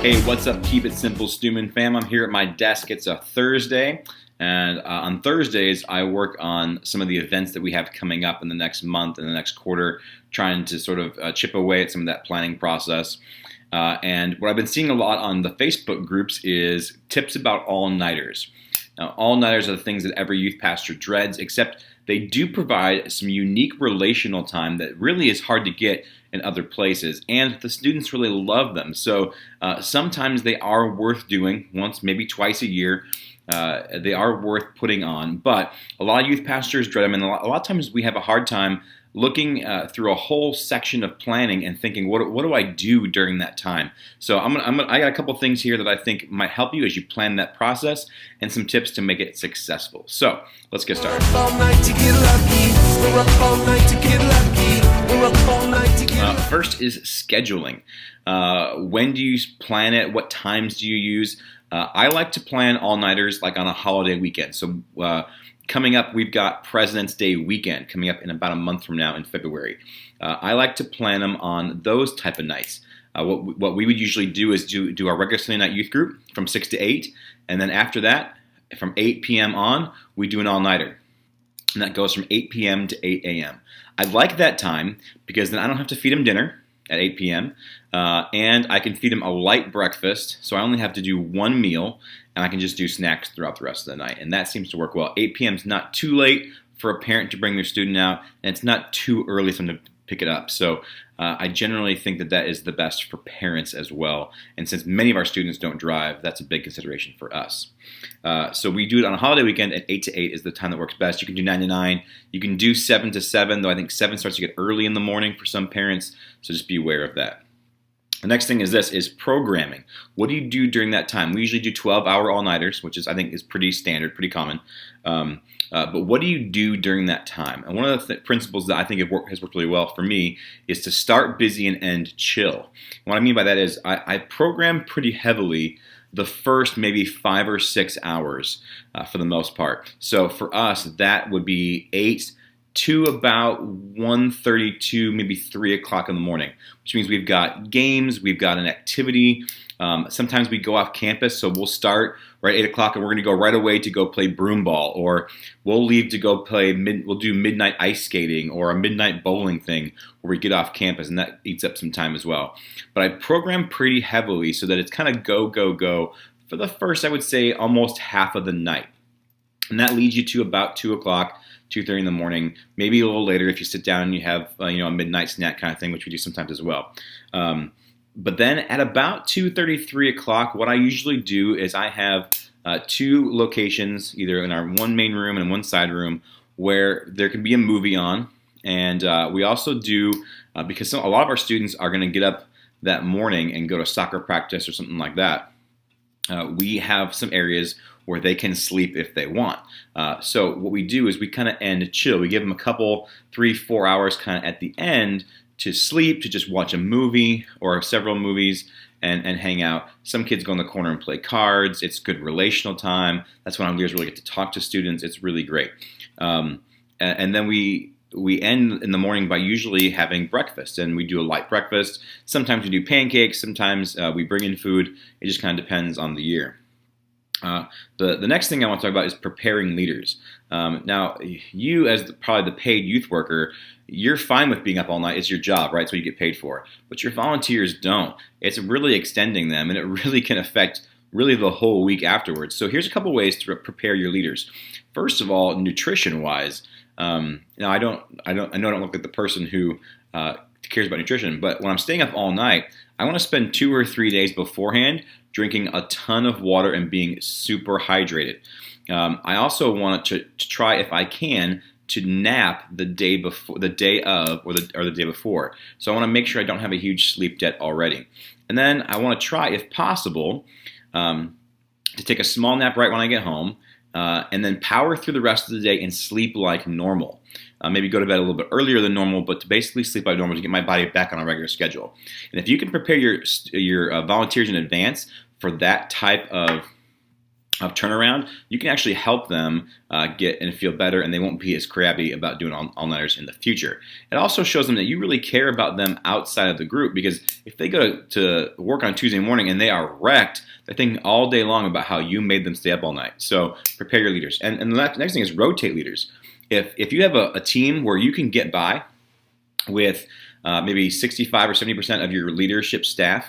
Hey, what's up? Keep it simple, Stuman fam. I'm here at my desk. It's a Thursday, and on Thursdays, I work on some of the events that we have coming up in the next month and the next quarter, trying to sort of chip away at some of that planning process. And what I've been seeing a lot on the Facebook groups is tips about all-nighters. Now, all-nighters are the things that every youth pastor dreads, except they do provide some unique relational time that really is hard to get in other places, and the students really love them. So sometimes they are worth doing once, maybe twice a year. They are worth putting on, but a lot of youth pastors dread them, and a lot of times we have a hard time looking through a whole section of planning and thinking, what do I do during that time? So I got a couple things here that I think might help you as you plan that process, and some tips to make it successful. So let's get started. First is scheduling. When do you plan it? What times do you use? I like to plan all-nighters like on a holiday weekend. So coming up, we've got President's Day weekend coming up in about a month from now in February. I like to plan them on those type of nights. What we would usually do is do our regular Sunday night youth group from 6 to 8, and then after that, from 8 p.m. on, we do an all-nighter. And that goes from 8 p.m. to 8 a.m. I like that time because then I don't have to feed them dinner at 8 p.m. And I can feed them a light breakfast, so I only have to do one meal, and I can just do snacks throughout the rest of the night. And that seems to work well. 8 p.m. is not too late for a parent to bring their student out, and it's not too early for them to pick it up. So I generally think that is the best for parents as well. And since many of our students don't drive, that's a big consideration for us. So we do it on a holiday weekend, and 8 to 8 is the time that works best. You can do 9 to 9. You can do 7 to 7, though I think 7 starts to get early in the morning for some parents, so just be aware of that. The next thing is programming. What do you do during that time? We usually do 12-hour all-nighters, which I think is pretty standard, pretty common. But what do you do during that time? And one of the principles that I think has worked really well for me is to start busy and end chill. What I mean by that is I program pretty heavily the first maybe 5 or 6 hours for the most part. So for us, that would be 8 to about 1:32, maybe 3 o'clock in the morning, which means we've got games, we've got an activity. Sometimes we go off campus, so we'll start right at 8 o'clock and we're going to go right away to go play broom ball, or we'll leave to go we'll do midnight ice skating or a midnight bowling thing where we get off campus, and that eats up some time as well. But I program pretty heavily so that it's kind of go, go, go for the first, I would say, almost half of the night. And that leads you to about 2 o'clock, 2:30 in the morning, maybe a little later if you sit down and you have a midnight snack kind of thing, which we do sometimes as well. But then at about 2:30, 3 o'clock, what I usually do is I have 2 locations, either in our one main room and one side room, where there can be a movie on. And we also do, because a lot of our students are going to get up that morning and go to soccer practice or something like that, we have some areas where they can sleep if they want. So what we do is we kind of end chill. We give them a couple, 3-4 hours kind of at the end to sleep, to just watch a movie or several movies and hang out. Some kids go in the corner and play cards. It's good relational time. That's when our leaders really get to talk to students. It's really great. And then we end in the morning by usually having breakfast, and we do a light breakfast. Sometimes we do pancakes. Sometimes we bring in food. It just kind of depends on the year. The next thing I want to talk about is preparing leaders. Now, you as probably the paid youth worker, you're fine with being up all night. It's your job, right? It's what you get paid for. But your volunteers don't. It's really extending them, and it really can affect really the whole week afterwards. So here's a couple ways to prepare your leaders. First of all, nutrition-wise. Now I know I don't look like the person who cares about nutrition, but when I'm staying up all night, I want to spend 2 or 3 days beforehand drinking a ton of water and being super hydrated. I also want to try, if I can, to nap the day before, the day of, or the day before. So I want to make sure I don't have a huge sleep debt already. And then I want to try, if possible, to take a small nap right when I get home, and then power through the rest of the day and sleep like normal. Maybe go to bed a little bit earlier than normal, but to basically sleep like normal to get my body back on a regular schedule. And if you can prepare your volunteers in advance for that type of of turnaround, you can actually help them get and feel better, and they won't be as crabby about doing all-nighters in the future. It also shows them that you really care about them outside of the group, because if they go to work on Tuesday morning and they are wrecked, they're thinking all day long about how you made them stay up all night. So prepare your leaders. And the next thing is rotate leaders. If you have a team where you can get by with maybe 65 or 70% of your leadership staff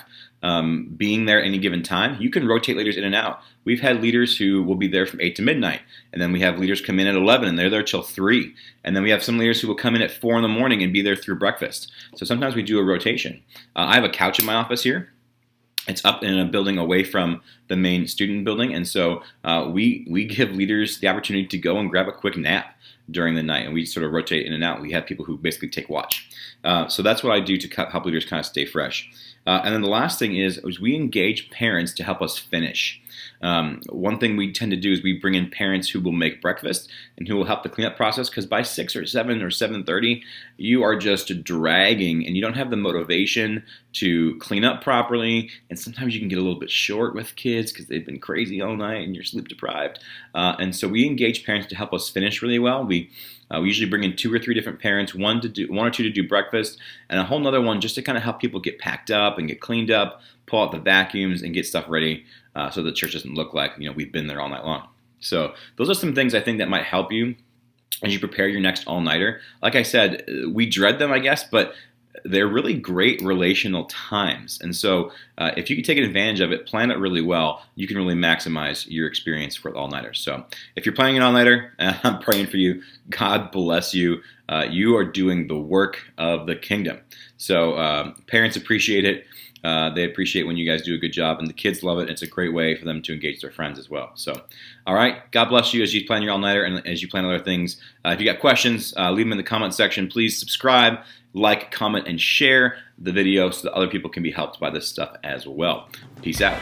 being there at any given time, you can rotate leaders in and out. We've had leaders who will be there from 8 to midnight, and then we have leaders come in at 11 and they're there till 3, and then we have some leaders who will come in at 4 in the morning and be there through breakfast. So sometimes we do a rotation. I have a couch in my office here. It's up in a building away from the main student building, and so we give leaders the opportunity to go and grab a quick nap during the night, and we sort of rotate in and out. We have people who basically take watch. So that's what I do to help leaders kind of stay fresh. And then the last thing is we engage parents to help us finish. One thing we tend to do is we bring in parents who will make breakfast and who will help the cleanup process, because by 6 or 7 or 7:30, you are just dragging and you don't have the motivation to clean up properly. And sometimes you can get a little bit short with kids because they've been crazy all night and you're sleep deprived. And so we engage parents to help us finish really well. We usually bring in 2 or 3 different parents, one or two to do breakfast, and a whole nother one just to kind of help people get packed up and get cleaned up, pull out the vacuums, and get stuff ready so the church doesn't look like we've been there all night long. So those are some things I think that might help you as you prepare your next all-nighter. Like I said, we dread them, I guess, but they're really great relational times. And so if you can take advantage of it, plan it really well, you can really maximize your experience for the all-nighters. So if you're planning an all-nighter, I'm praying for you. God bless you. You are doing the work of the kingdom. So parents appreciate it. They appreciate when you guys do a good job, and the kids love it. It's a great way for them to engage their friends as well. So, all right, God bless you as you plan your all-nighter and as you plan other things. If you got questions, leave them in the comment section. Please subscribe, like, comment, and share the video so that other people can be helped by this stuff as well. Peace out.